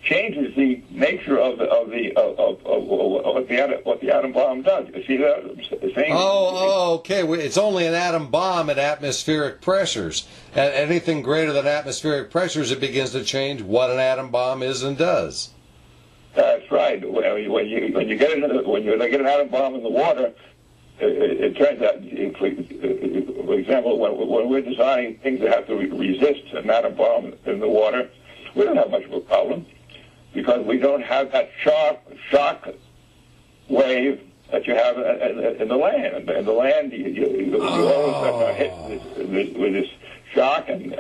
changes the nature of what the atom bomb does. You see that? Okay. It's only an atom bomb at atmospheric pressures. At anything greater than atmospheric pressures, it begins to change what an atom bomb is and does. That's right. When you get an atom bomb in the water, it turns out, for example, when we're designing things that have to resist an atom bomb in the water, we don't have much of a problem because we don't have that shock wave that you have in the land. In the land, you always hit with this shock, and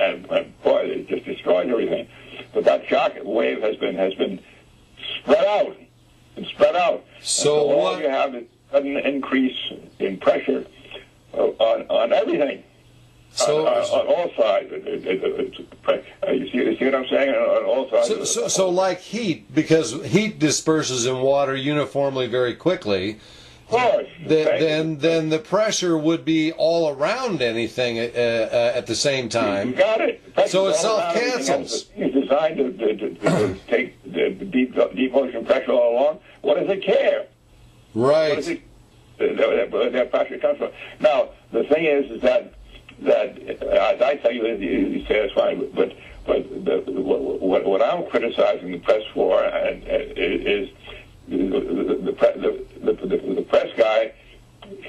boy, it just destroys everything. But that shock wave has been spread out. So all you have is a sudden increase in pressure on everything. So, on all sides. You see what I'm saying? On all sides. So like heat, because heat disperses in water uniformly very quickly. Of course. Then the pressure would be all around anything at the same time. You got it. So it self-cancels. It's designed to take the deep ocean pressure all along. What does it care? Right. Where that pressure comes from. Now, the thing is that I tell you, you say that's fine, but what I'm criticizing the press for is the press guy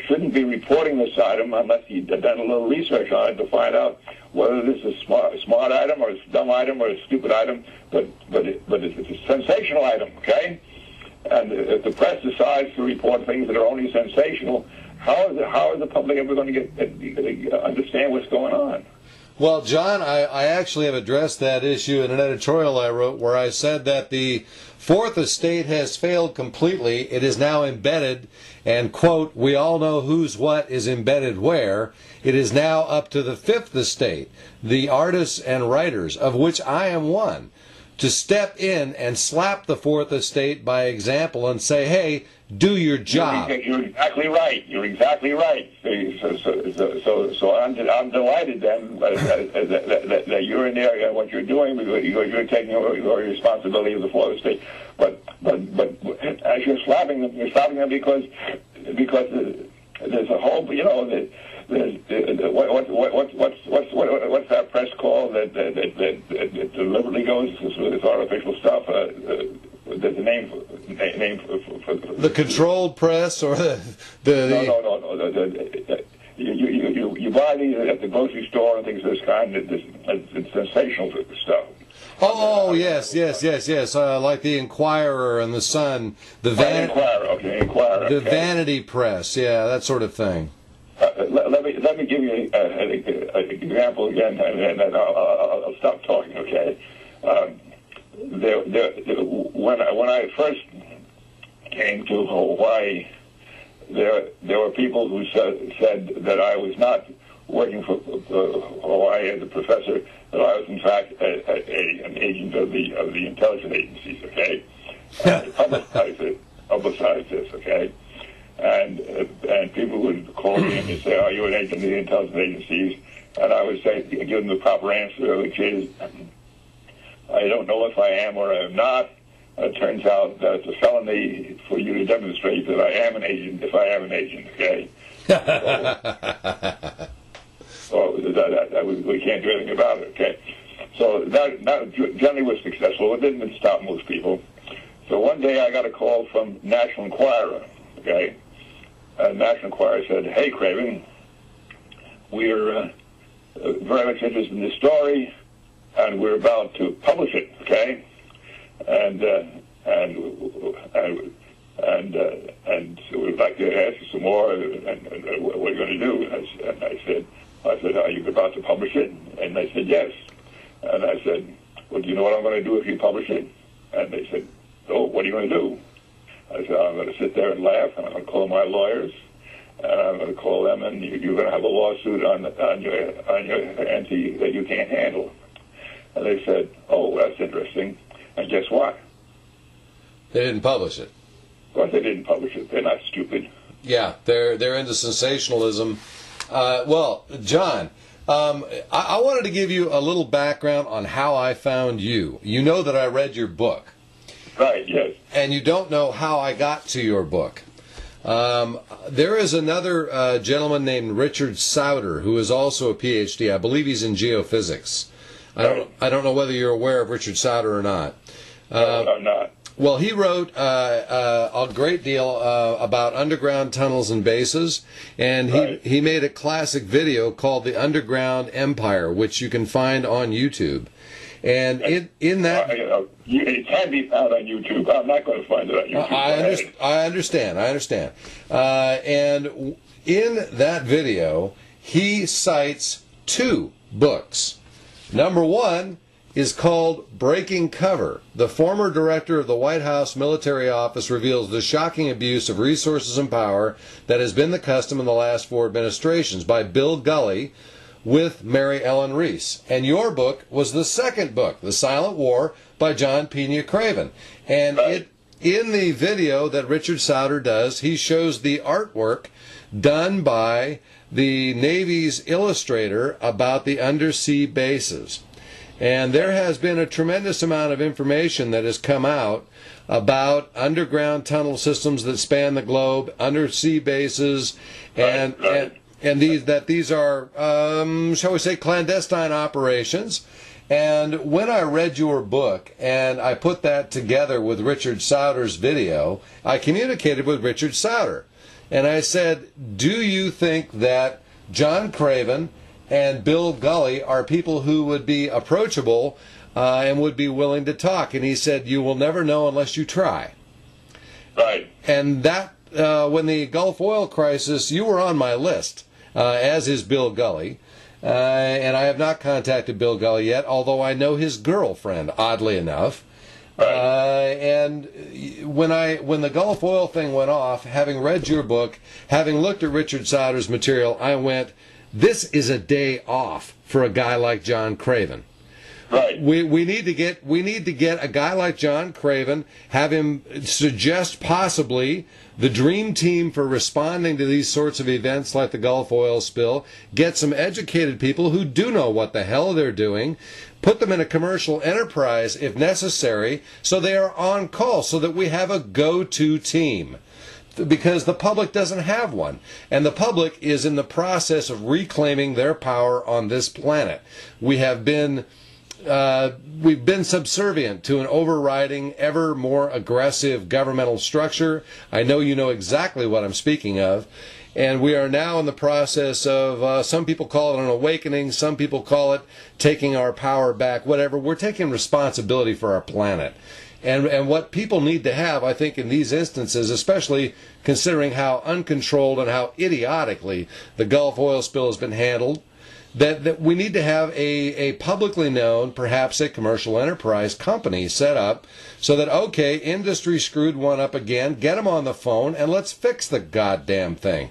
shouldn't be reporting this item unless he'd done a little research on it to find out whether this is a smart item or a dumb item or a stupid item, but it's a sensational item, okay? And if the press decides to report things that are only sensational, how is the public ever going to understand what's going on? Well, John, I actually have addressed that issue in an editorial I wrote where I said that the Fourth Estate has failed completely. It is now embedded, and, quote, we all know whose what is embedded where. It is now up to the Fifth Estate, the artists and writers, of which I am one, to step in and slap the Fourth Estate by example and say, hey, do your job. You're exactly right. You're exactly right. So I'm delighted then that you're in there and what you're doing because you're taking your responsibility of the Fourth Estate. But as you're slapping them because there's a whole what's that press called that deliberately goes with this artificial stuff? There's a name for the controlled press or the No. You buy these at the grocery store and things of this kind. It's sensational stuff. Oh, yes. Like the Inquirer and the Sun, Inquirer. The Vanity Press, yeah, that sort of thing. Let me give you an example again, and then I'll stop talking. Okay. When I first came to Hawaii, there were people who said that I was not working for Hawaii as a professor, that I was in fact an agent of the intelligence agencies. Okay, and publicized this. Okay, and people would call me and say, "Are you an agent of the intelligence agencies?" And I would say, give them the proper answer, which is, I don't know if I am or I am not. It turns out that it's a felony for you to demonstrate that I am an agent if I am an agent, okay? So we can't do anything about it, okay? So that generally was successful. It didn't stop most people. So one day I got a call from National Enquirer, okay? And National Enquirer said, "Hey, Craven, we're very much interested in this story, and we're about to publish it, okay? And so we'd like to ask you some more, and what are you going to do?" And I said, "Are you about to publish it?" And they said, "Yes." And I said, "Well, do you know what I'm going to do if you publish it?" And they said, "Oh, what are you going to do?" I said, "I'm going to sit there and laugh, and I'm going to call my lawyers, and I'm going to call them, and you're going to have a lawsuit on your entity that you can't handle." And they said, "Oh, that's interesting." And guess what? They didn't publish it. Of course they didn't publish it. They're not stupid. Yeah, they're into sensationalism. Well, John, I wanted to give you a little background on how I found you. You know that I read your book. Right, yes. And you don't know how I got to your book. There is another gentleman named Richard Souter who is also a PhD. I believe he's in geophysics. I don't know whether you're aware of Richard Souter or not. No, I'm not. Well, he wrote a great deal about underground tunnels and bases, and he made a classic video called "The Underground Empire," which you can find on YouTube. And in that, it can be found on YouTube. I'm not going to find it on YouTube. I understand. And in that video, he cites two books. Number one is called Breaking Cover. The former director of the White House Military Office reveals the shocking abuse of resources and power that has been the custom in the last 4 administrations, by Bill Gully with Mary Ellen Reese. And your book was the second book, The Silent War, by John P.Craven. And in the video that Richard Souter does, he shows the artwork done by the Navy's illustrator about the undersea bases. And there has been a tremendous amount of information that has come out about underground tunnel systems that span the globe, undersea bases, and these are, shall we say, clandestine operations. And when I read your book and I put that together with Richard Souter's video, I communicated with Richard Souter. And I said, do you think that John Craven and Bill Gully are people who would be approachable and would be willing to talk? And he said, you will never know unless you try. Right. And that, when the Gulf oil crisis, you were on my list, as is Bill Gully. And I have not contacted Bill Gully yet, although I know his girlfriend, oddly enough. And when the Gulf oil thing went off, having read your book, having looked at Richard Souter's material, I went, this is a day off for a guy like John Craven. Right. We need to get a guy like John Craven, have him suggest possibly the dream team for responding to these sorts of events like the Gulf oil spill, get some educated people who do know what the hell they're doing, put them in a commercial enterprise if necessary, so they are on call, so that we have a go-to team. Because the public doesn't have one. And the public is in the process of reclaiming their power on this planet. We've been subservient to an overriding, ever more aggressive governmental structure. I know you know exactly what I'm speaking of. And we are now in the process of, some people call it an awakening, some people call it taking our power back, whatever. We're taking responsibility for our planet. And what people need to have, I think, in these instances, especially considering how uncontrolled and how idiotically the Gulf oil spill has been handled, that we need to have a publicly known, perhaps a commercial enterprise company set up so that, okay, industry screwed one up again, get them on the phone, and let's fix the goddamn thing.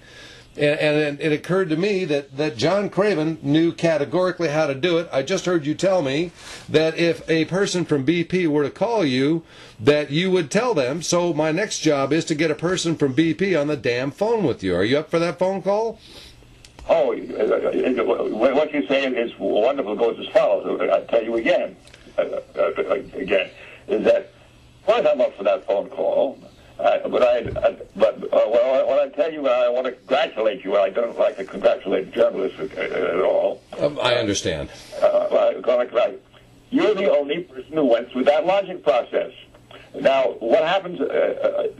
And it occurred to me that John Craven knew categorically how to do it. I just heard you tell me that if a person from BP were to call you, that you would tell them. So my next job is to get a person from BP on the damn phone with you. Are you up for that phone call? Oh, what you're saying is wonderful. It goes as follows. I'll tell you again, is that, well, I'm up for that phone call. But when I tell you, I want to congratulate you. I don't like to congratulate journalists at all. I understand. You're the only person who went through that logic process. Now, what happens?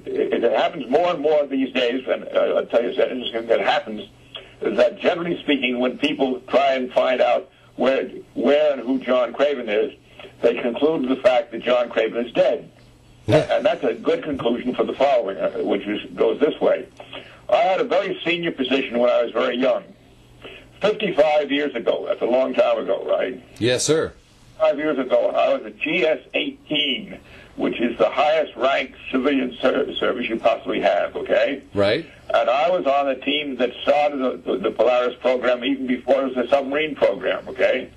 It happens more and more these days, and I'll tell you something that happens is that, generally speaking, when people try and find out where and who John Craven is, they conclude the fact that John Craven is dead. And that's a good conclusion for the following, which goes this way. I had a very senior position when I was very young. 55 years ago. That's a long time ago, right? Yes, sir. 5 years ago, I was a GS-18, which is the highest ranked civilian service you possibly have, okay? Right. And I was on a team that started the Polaris program even before it was a submarine program, okay?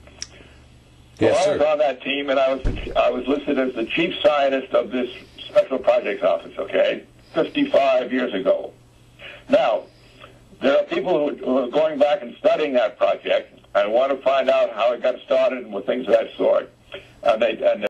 Yes, I was on that team, and I was listed as the chief scientist of this Special Projects Office, okay, 55 years ago. Now, there are people who are going back and studying that project and want to find out how it got started and things of that sort. And